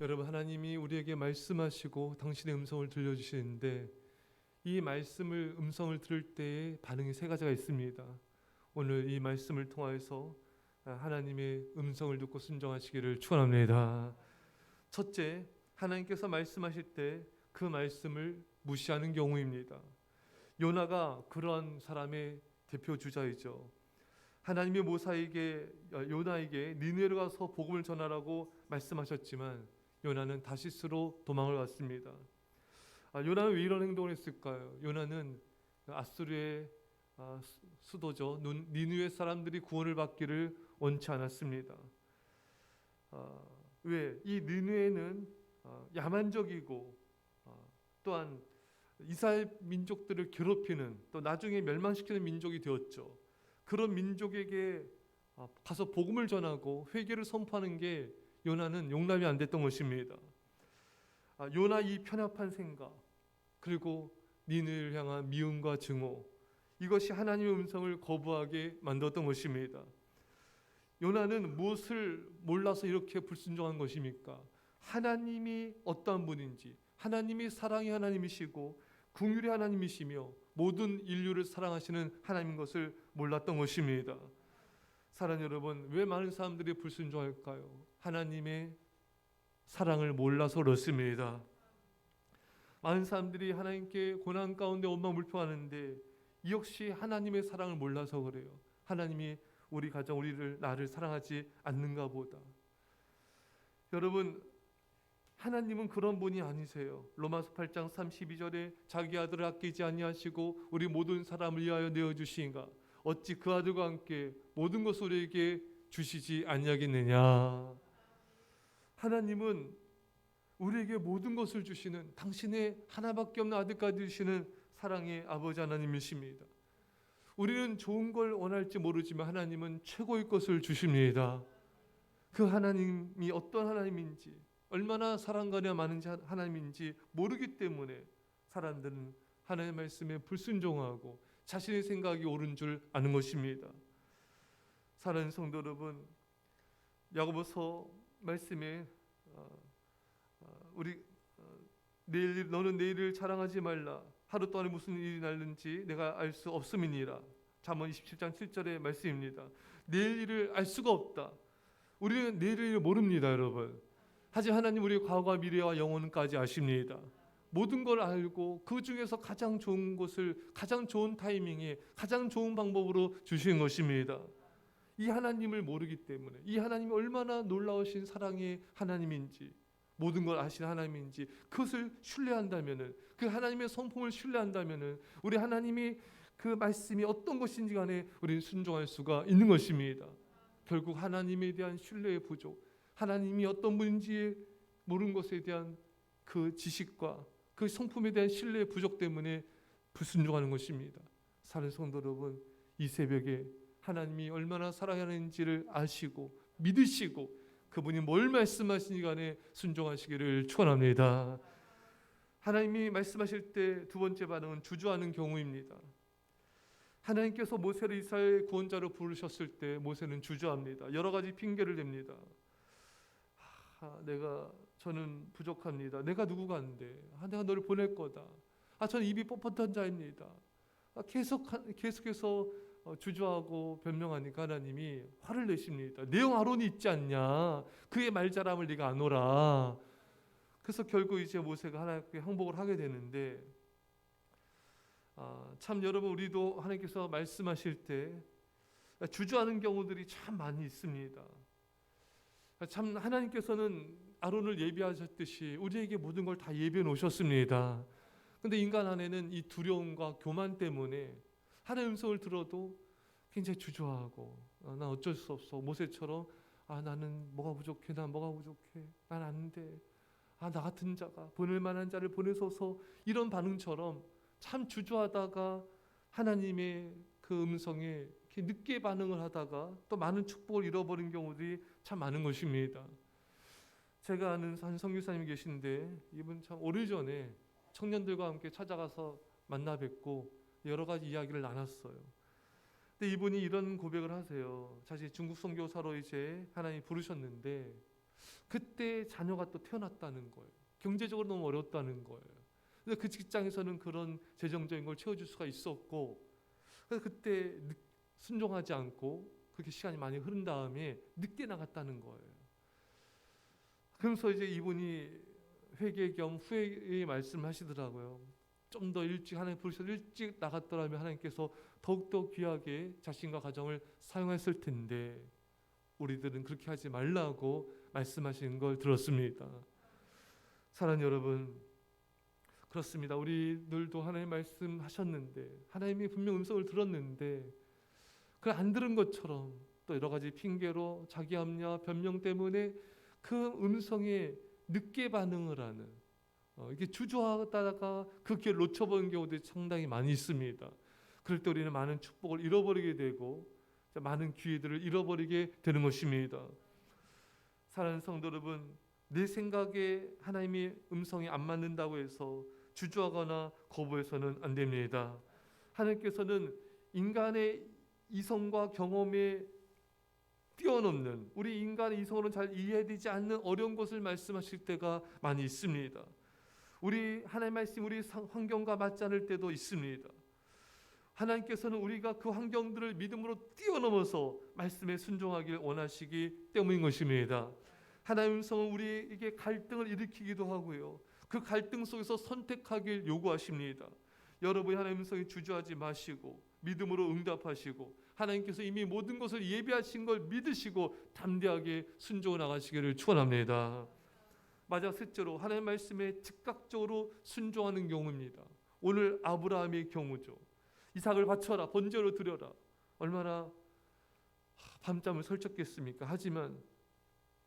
여러분, 하나님이 우리에게 말씀하시고 당신의 음성을 들려주시는데 이 음성을 들을 때의 반응이 세 가지가 있습니다. 오늘 이 말씀을 통하여서 하나님의 음성을 듣고 순종하시기를 축원합니다. 첫째, 하나님께서 말씀하실 때 그 말씀을 무시하는 경우입니다. 요나가 그런 사람의 대표 주자이죠. 하나님의 요나에게 니느웨로 가서 복음을 전하라고 말씀하셨지만 요나는 다시스로 도망을 갔습니다. 요나는 왜 이런 행동을 했을까요? 요나는 아수르의 수도죠. 니느웨 사람들이 구원을 받기를 원치 않았습니다. 왜? 이 니느웨는 야만적이고 또한 이스라엘 민족들을 괴롭히는, 또 나중에 멸망시키는 민족이 되었죠. 그런 민족에게 가서 복음을 전하고 회개를 선포하는 게 요나는 용납이 안 됐던 것입니다. 요나 이 편협한 생각, 그리고 니느웨를 향한 미움과 증오, 이것이 하나님의 음성을 거부하게 만들었던 것입니다. 요나는 무엇을 몰라서 이렇게 불순종한 것입니까? 하나님이 어떠한 분인지, 하나님이 사랑의 하나님이시고 긍휼의 하나님이시며 모든 인류를 사랑하시는 하나님인 것을 몰랐던 것입니다. 사랑하는 여러분, 왜 많은 사람들이 불순종할까요? 하나님의 사랑을 몰라서 그렇습니다. 많은 사람들이 하나님께 고난 가운데 원망불평하는데 이 역시 하나님의 사랑을 몰라서 그래요. 하나님이 우리 가정, 나를 사랑하지 않는가 보다. 여러분, 하나님은 그런 분이 아니세요. 로마서 8장 32절에 자기 아들을 아끼지 아니하시고 우리 모든 사람을 위하여 내어주시인가, 어찌 그 아들과 함께 모든 것을 우리에게 주시지 아니하겠느냐. 하나님은 우리에게 모든 것을 주시는, 당신의 하나밖에 없는 아들까지 주시는 사랑의 아버지 하나님이십니다. 우리는 좋은 걸 원할지 모르지만 하나님은 최고의 것을 주십니다. 그 하나님이 어떤 하나님인지, 얼마나 사랑가냐 많은지 하나님인지 모르기 때문에 사람들은 하나님의 말씀에 불순종하고 자신의 생각이 옳은 줄 아는 것입니다. 사랑하는 성도 여러분, 야고보서 말씀에 너는 내일을 자랑하지 말라. 하루 동안에 무슨 일이 날는지 내가 알 수 없음이니라. 잠언 27장 7절의 말씀입니다. 내일 일을 알 수가 없다. 우리는 내일 일을 모릅니다, 여러분. 하지만 하나님 우리의 과거와 미래와 영혼까지 아십니다. 모든 걸 알고 그 중에서 가장 좋은 것을 가장 좋은 타이밍에 가장 좋은 방법으로 주시는 것입니다. 이 하나님을 모르기 때문에, 이 하나님이 얼마나 놀라우신 사랑의 하나님인지, 모든 걸 아시는 하나님인지 그것을 신뢰한다면은, 그 하나님의 성품을 신뢰한다면은 우리 하나님이 그 말씀이 어떤 것인지 간에 우리는 순종할 수가 있는 것입니다. 결국 하나님에 대한 신뢰의 부족, 하나님이 어떤 분인지 모르는 것에 대한 그 지식과 그 성품에 대한 신뢰의 부족 때문에 불순종하는 것입니다. 사랑하는 성도 여러분, 이 새벽에 하나님이 얼마나 사랑하는지를 아시고 믿으시고 그분이 뭘 말씀하시니 간에 순종하시기를 축원합니다. 하나님이 말씀하실 때 두 번째 반응은 주저하는 경우입니다. 하나님께서 모세를 이스라엘 구원자로 부르셨을 때 모세는 주저합니다. 여러 가지 핑계를 댑니다. 저는 부족합니다. 내가 누구가 안 돼. 내가 너를 보낼 거다. 저는 입이 뻣뻣한 자입니다. 계속해서 주저하고 변명하니까 하나님이 화를 내십니다. 내 형 아론이 있지 않냐. 그의 말자람을 네가 아노라. 그래서 결국 이제 모세가 하나님께 항복을 하게 되는데, 참 여러분, 우리도 하나님께서 말씀하실 때 주저하는 경우들이 참 많이 있습니다. 참 하나님께서는 아론을 예비하셨듯이 우리에게 모든 걸 다 예비해 놓으셨습니다. 그런데 인간 안에는 이 두려움과 교만 때문에 하나님의 음성을 들어도 굉장히 주저하고, 난 어쩔 수 없어. 모세처럼 나는 뭐가 부족해, 난 뭐가 부족해, 난 안 돼. 나 같은 자가 보낼 만한 자를 보내소서. 이런 반응처럼 참 주저하다가 하나님의 그 음성에 이렇게 늦게 반응을 하다가 또 많은 축복을 잃어버린 경우들이 참 많은 것입니다. 제가 아는 한 선교사님이 계신데 이분 참 오래전에 청년들과 함께 찾아가서 만나 뵙고 여러 가지 이야기를 나눴어요. 근데 이분이 이런 고백을 하세요. 사실 중국 선교사로 이제 하나님이 부르셨는데 그때 자녀가 또 태어났다는 거예요. 경제적으로 너무 어려웠다는 거예요. 그래서 그 직장에서는 그런 재정적인 걸 채워줄 수가 있었고, 그래서 그때 순종하지 않고 그렇게 시간이 많이 흐른 다음에 늦게 나갔다는 거예요. 그러면서 이제 이분이 회개 겸 후회의 말씀하시더라고요. 좀 더 일찍 하나님 부르셔서 일찍 나갔더라면 하나님께서 더욱더 귀하게 자신과 가정을 사용했을 텐데 우리들은 그렇게 하지 말라고 말씀하시는 걸 들었습니다. 사랑하는 여러분, 그렇습니다. 우리들도 하나님 말씀하셨는데 하나님이 분명 음성을 들었는데 그걸 안 들은 것처럼 또 여러 가지 핑계로 자기 합리화 변명 때문에 그 음성에 늦게 반응을 하는 이게 주저하다가 그 기회를 놓쳐버린 경우도 상당히 많이 있습니다. 그럴 때 우리는 많은 축복을 잃어버리게 되고 많은 기회들을 잃어버리게 되는 것입니다. 사랑하는 성도 여러분, 내 생각에 하나님의 음성이 안 맞는다고 해서 주저하거나 거부해서는 안 됩니다. 하나님께서는 인간의 이성과 경험에 뛰어넘는, 우리 인간의 이성으로는 잘 이해되지 않는 어려운 것을 말씀하실 때가 많이 있습니다. 우리 하나님 말씀 우리 환경과 맞지 않을 때도 있습니다. 하나님께서는 우리가 그 환경들을 믿음으로 뛰어넘어서 말씀에 순종하길 원하시기 때문인 것입니다. 하나님의 음성은 우리에게 갈등을 일으키기도 하고요. 그 갈등 속에서 선택하길 요구하십니다. 여러분이 하나님의 음성에 주저하지 마시고 믿음으로 응답하시고 하나님께서 이미 모든 것을 예비하신 걸 믿으시고 담대하게 순종해 나가시기를 축원합니다. 마지막 셋째로 하나님의 말씀에 즉각적으로 순종하는 경우입니다. 오늘 아브라함의 경우죠. 이삭을 바쳐라, 번제로 드려라. 얼마나 밤잠을 설쳤겠습니까? 하지만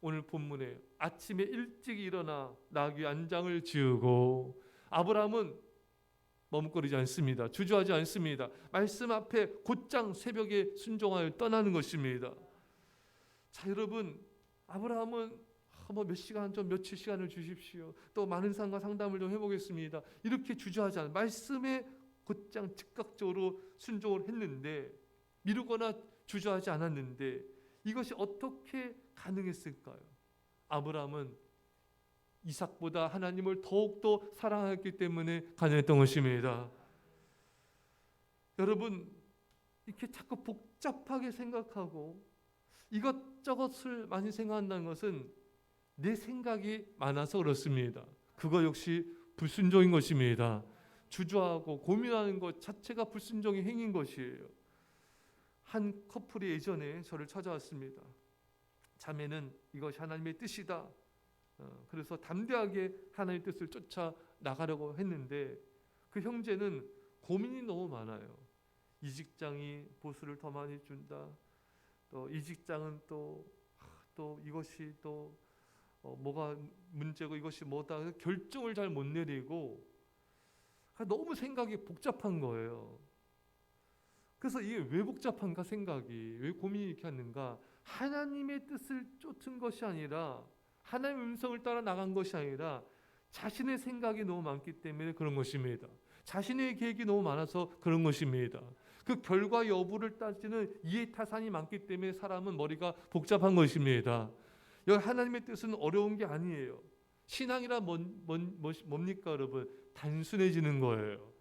오늘 본문에 아침에 일찍 일어나 나귀 안장을 지우고 아브라함은 머뭇거리지 않습니다. 주저하지 않습니다. 말씀 앞에 곧장 새벽에 순종하여 떠나는 것입니다. 자, 여러분, 아브라함은 몇 시간 좀 며칠 시간을 주십시오. 또 많은 사람과 상담을 좀 해보겠습니다. 이렇게 주저하지 않아 말씀에 곧장 즉각적으로 순종을 했는데 미루거나 주저하지 않았는데 이것이 어떻게 가능했을까요? 아브라함은 이삭보다 하나님을 더욱더 사랑했기 때문에 가능했던 것입니다. 여러분, 이렇게 자꾸 복잡하게 생각하고 이것저것을 많이 생각한다는 것은 내 생각이 많아서 그렇습니다. 그거 역시 불순종인 것입니다. 주저하고 고민하는 것 자체가 불순종의 행위인 것이에요. 한 커플이 예전에 저를 찾아왔습니다. 자매는 이것이 하나님의 뜻이다. 그래서 담대하게 하나님의 뜻을 쫓아 나가려고 했는데 그 형제는 고민이 너무 많아요. 이 직장이 보수를 더 많이 준다. 또 이 직장은 또 이것이 또 뭐가 문제고 이것이 뭐다. 결정을 잘 못 내리고 너무 생각이 복잡한 거예요. 그래서 이게 왜 복잡한가 생각이 왜 고민이 이렇게 하는가? 하나님의 뜻을 쫓은 것이 아니라 하나님의 음성을 따라 나간 것이 아니라 자신의 생각이 너무 많기 때문에 그런 것입니다. 자신의 계획이 너무 많아서 그런 것입니다. 그 결과 여부를 따지는 이해타산이 많기 때문에 사람은 머리가 복잡한 것입니다. 여기 하나님의 뜻은 어려운 게 아니에요. 신앙이란 뭡니까 여러분? 단순해지는 거예요.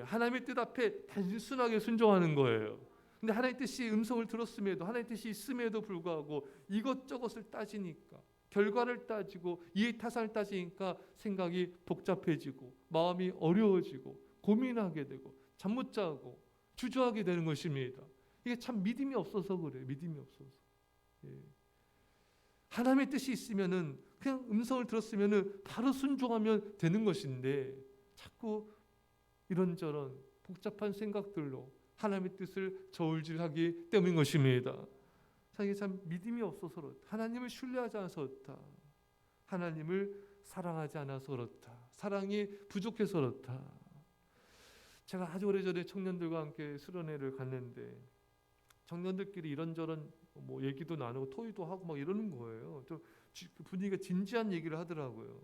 하나님의 뜻 앞에 단순하게 순종하는 거예요. 근데 하나님의 뜻이 음성을 들었음에도 하나님의 뜻이 있음에도 불구하고 이것저것을 따지니까 결과를 따지고 이해타산을 따지니까 생각이 복잡해지고 마음이 어려워지고 고민하게 되고 잠 못 자고 주저하게 되는 것입니다. 이게 참 믿음이 없어서 그래요. 믿음이 없어서. 하나님의 뜻이 있으면은 그냥 음성을 들었으면은 바로 순종하면 되는 것인데 자꾸 이런저런 복잡한 생각들로 하나님의 뜻을 저울질하기 때문인 것입니다. 이게 참 믿음이 없어서 그렇다. 하나님을 신뢰하지 않아서 그렇다. 하나님을 사랑하지 않아서 그렇다. 사랑이 부족해서 그렇다. 제가 아주 오래전에 청년들과 함께 수련회를 갔는데 청년들끼리 이런저런 뭐 얘기도 나누고 토의도 하고 막 이러는 거예요. 좀 분위기가 진지한 얘기를 하더라고요.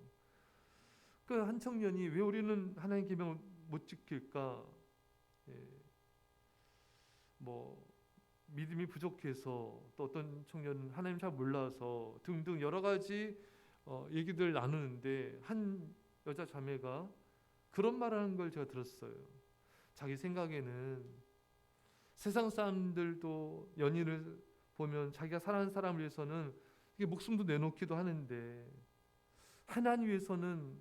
그 한 청년이 왜 우리는 하나님 계명을 못 지킬까? 뭐 믿음이 부족해서 또 어떤 청년은 하나님 잘 몰라서 등등 여러 가지 얘기들 나누는데 한 여자 자매가 그런 말하는 걸 제가 들었어요. 자기 생각에는 세상 사람들도 연인을 보면 자기가 사랑하는 사람을 위해서는 이게 목숨도 내놓기도 하는데 하나님 위해서는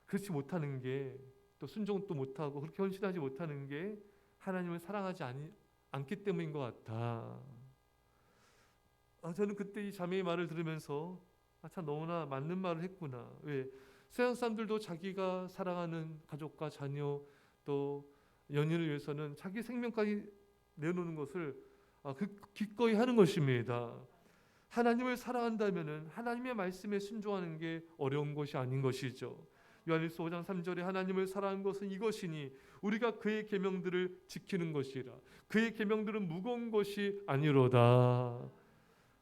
그렇지 못하는 게, 또 순종도 못하고 그렇게 헌신하지 못하는 게 하나님을 사랑하지 않기 때문인 것 같다. 저는 그때 이 자매의 말을 들으면서 참 너무나 맞는 말을 했구나. 왜? 세상 사람들도 자기가 사랑하는 가족과 자녀 또 연인을 위해서는 자기 생명까지 내놓는 것을 기꺼이 하는 것입니다. 하나님을 사랑한다면은 하나님의 말씀에 순종하는 게 어려운 것이 아닌 것이죠. 요한일서 5장 3절에 하나님을 사랑하는 것은 이것이니 우리가 그의 계명들을 지키는 것이라. 그의 계명들은 무거운 것이 아니로다.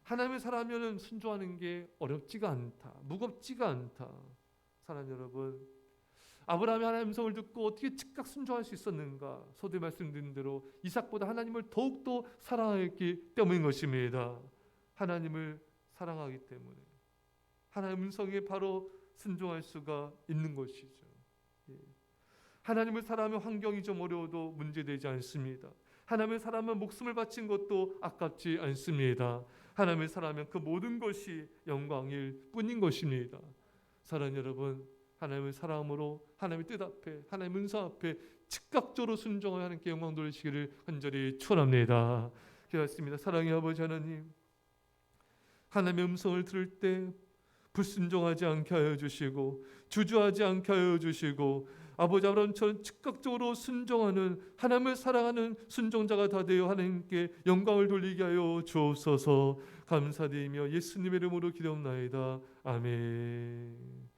하나님을 사랑하면은 순종하는 게 어렵지가 않다. 무겁지가 않다. 사랑하는 여러분, 아브라함이 하나님의 음성을 듣고 어떻게 즉각 순종할 수 있었는가? 서두에 말씀드린 대로 이삭보다 하나님을 더욱더 사랑했기 때문인 것입니다. 하나님을 사랑하기 때문에 하나님의 음성에 바로 순종할 수가 있는 것이죠. 하나님을 사랑하면 환경이 좀 어려워도 문제되지 않습니다. 하나님을 사랑하면 목숨을 바친 것도 아깝지 않습니다. 하나님을 사랑하면 그 모든 것이 영광일 뿐인 것입니다. 사랑하는 여러분, 하나님을 사랑함으로 하나님의 뜻 앞에, 하나님의 은사 앞에 즉각적으로 순종을 하나님께 영광 돌리시기를 간절히 축원합니다. 기도하겠습니다. 사랑의 아버지 하나님, 하나님의 음성을 들을 때 불순종하지 않게 하여 주시고 주저하지 않게 하여 주시고 아버지 아브라함처럼 즉각적으로 순종하는 하나님을 사랑하는 순종자가 다 되어 하나님께 영광을 돌리게 하여 주옵소서. 감사드리며 예수님의 이름으로 기도합나이다. 아멘.